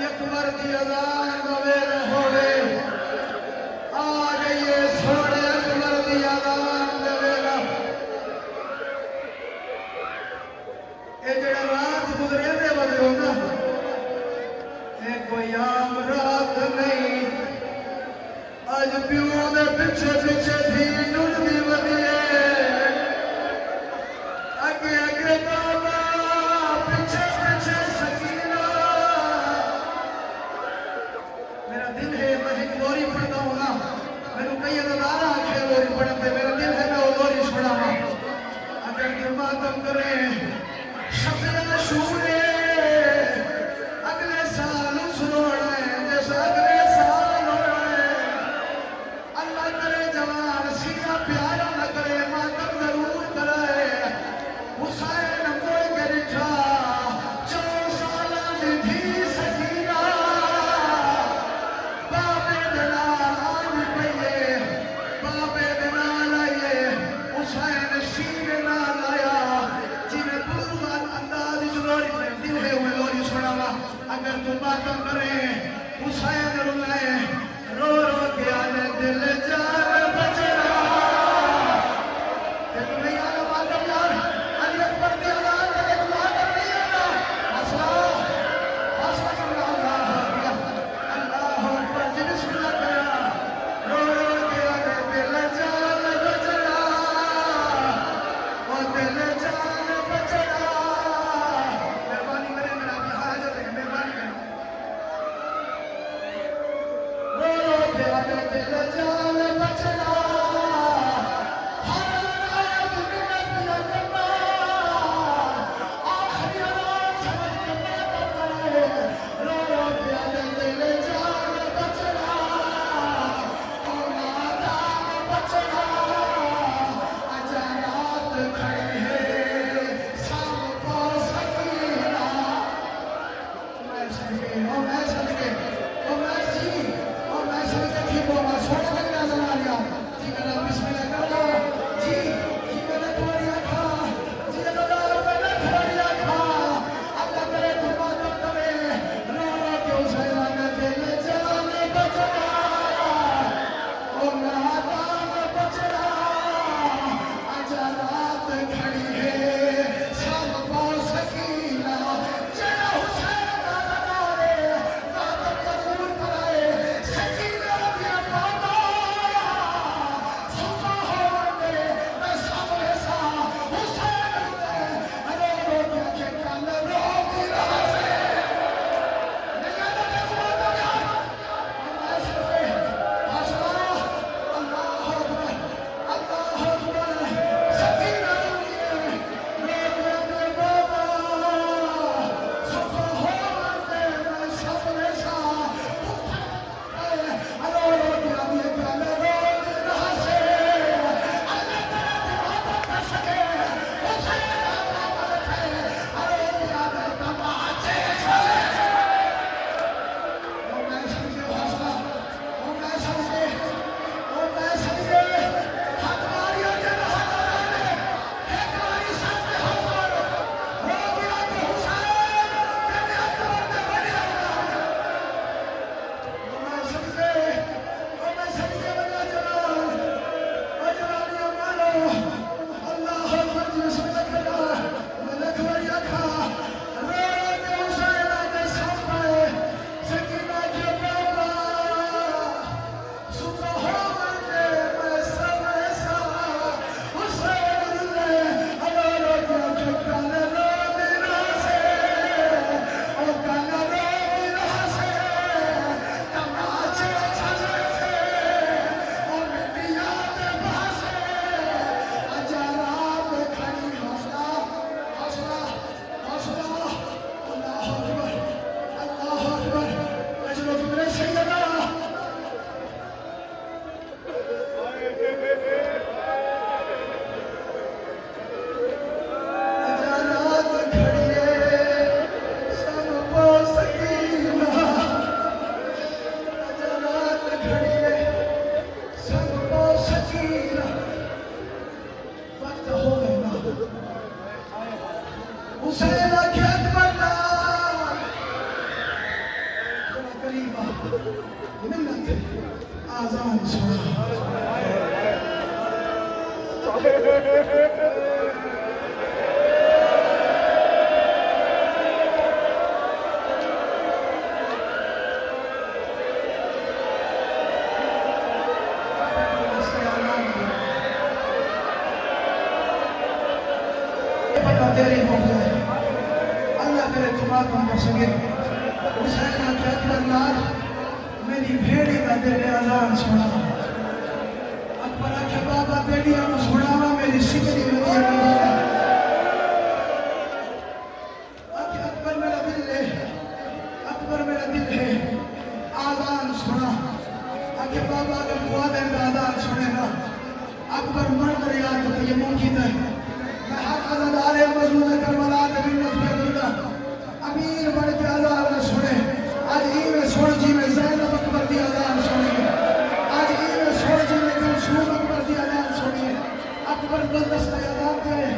अकबर की अजान नवेर होवे आ गई सोने अकबर की अजान नवेरा ये जड़ा रात गुजरे दे बदलो ना ये कोई आम रात नहीं आज प्यो दे पीछे पीछे थी नुलदी वधिए आगे आगे बाबा पीछे पीछे सकीना मेरा दिल है मैं एक लोरी पढ़ता हूँ ना मैंने कई अदारा आखे लोरी पढ़ते मेरा दिल है मैं वो लोरी सुनावा अगर तुम मातम करें शब्द शूरे अगले साल सुनोड़ा है जैसा अगले साल होना है अल्लाह करे जवान सीना प्यारा न करे मातम जरूर कराए हुसैन मोए गरिठा 4 साल दी सकीना बाबे दलाल पइए बाबे दलाल आइए हुसैन शीर ना लाया जिन्हें बुलवान अंदाज लोरी में दिल है वो लोरी सुनावा अगर तुम बातम करे हुसैन रुलाए रो रो के आने दिल जान बचना ये तो नहीं आना मातम यार अली अकबर की अजान के लिए दुआ कर रही है ना हौसला हौसला करना अल्लाह अकबर जी बिस्मिल्लाह करना रो रो के आने दिल जान बचना ओ दिल जान बचना मेहरबानी करें मेरा भी हाजिर है मेहरबानी करें रो रो के आने दिल जान बचना हर रात मिन्नत न करना आखिरी रात समझ के मैं बताए रो रो के आने दिल जान बचना औलादान बचना अजानात खड़ी है सब को सकीना मैं समझे ओ मैं समझे ओ मैं जी ओ मैं समझे ठीक हो मैं सोच कर नजर आ गया जी मेरा बिस्मिल्लाह कर लो जी जी मैंने तुम्हारी खा जी अल्लाह मैंने तुम्हारी खा अल्लाह करे तुम बात करे रो रो के हुसैन ने दिल जान बचना ओ नादान बचना अजानात खड़ी है सब को सकीना जरा हुसैन ना लगाए मातम जरूर कराए सकीना दिया बाबा सुबह होने मैं सामने सा हुसैन ने रो रो के कल रो की रहा से नहीं आता देखो तो यार मैं समझे हौसला अल्लाह अकबर सकीना लिए रो के बाबा सुबह होने मैं सामने सा रो रो के कल रो की रहा से अल्लाह तेरा दीवाना कर सके हुसैन आबाद है अरे दिया दे तमाचे चले ओ मैं समझे हौसला ओ मैं समझे हमारी जन हमारे एक बारी सामने हमारो हो गया तो हुसैन तेरे अकबर ने बढ़िया ओ मैं समझे बना जलाल ओ जलालिया मानो अल्लाह अकबर जी बिस्मिल्लाह करना मैंने तुम्हारी खा रो के हुसैन आगे सामने सकीना के बाबा सुबह होने मैं सामने सा हुसैन ने रो के कल रो मेरा से ओ कल रो मेरा से तमाचे छले से ओ मिट्टिया के भासे अजारात खड़ी हौसला हौसला हौसला अल्लाह अकबर अजरो की मेरे सैयदा अजारात खड़ी है सब को सकीना अजारात खड़ी है सब को सकीना वक्त हो गया ना हुसैन खेत बना मिन्नत आजान सुना। तेरी मोहब्बत अल्लाह करे तुम्हारा मसगिर हुसैन के अकबर लाल मेरी भेड़ी का तेरे अजान सुना। अकबर के बाबा बेड़िया को सुनावा मेरी सिकरी मदिया अकबर मेरा दिल है, अकबर मेरा दिल है आजान सुना। आके बाबा अगर खुआदे का आजान सुनेगा अकबर मर गया तो ये मुमकिन है। अमीर बन के आजान सुने आज ई में सोड़ जी में ज़ैनब अकबर की आजान सुनिए। आज ई में सोड़ जी में कलसूम अकबर की आजान सुनिए। अकबर गुलदस्ता आजान करे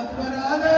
अकबर आले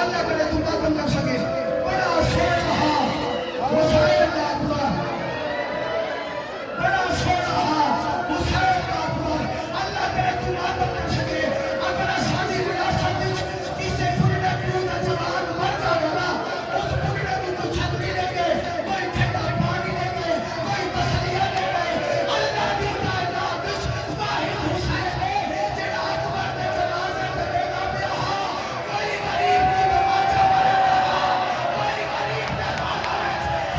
अल्लाह करे तू मातम कर सके बड़ा सोना हुसैन का अकबर बड़ा सोना हुसैन का अकबर अल्लाह करे तू मातम कर सके अगर साडी विरासत किसे पुरने पूरा जवान मर जाएगा उस पुरने को तो छतरी लेंगे कोई ठंडा पानी लेंगे कोई तसलिया लेंगे अल्लाह दी कायनात वाहिद हुसैन है जेड़ा अकबर दे जनाजे करेगा ब्याह कोई गरीब दी नमाज पढ़ेगा कोई गरीब दे बाबा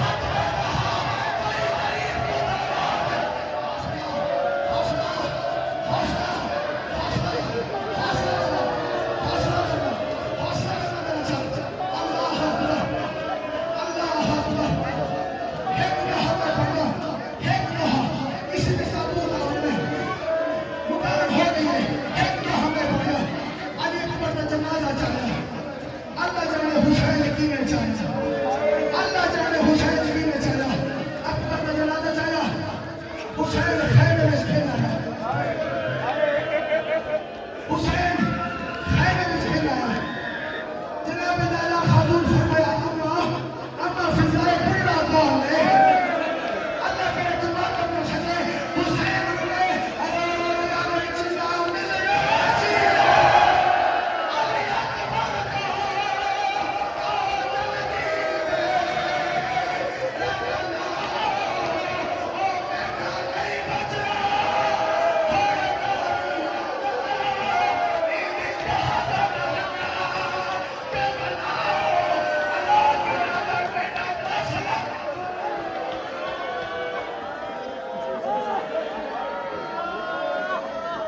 हाथ रखा कोई गरीब दी हौसला हौसला हौसला हौसला हौसला अल्लाह अकबर अल्लाह अकबर एक नहा पढ़ो एक नहा इसमें साबुन में मुबारक हो गई है एक नहा में पढ़ो अली अकबर का जनाजा चला अल्लाह जाने हुसैन की में चला अल्लाह जाने हुसैन की में चला अकबर का जनाजा चला हुसैन खैर में खेला है हुसैन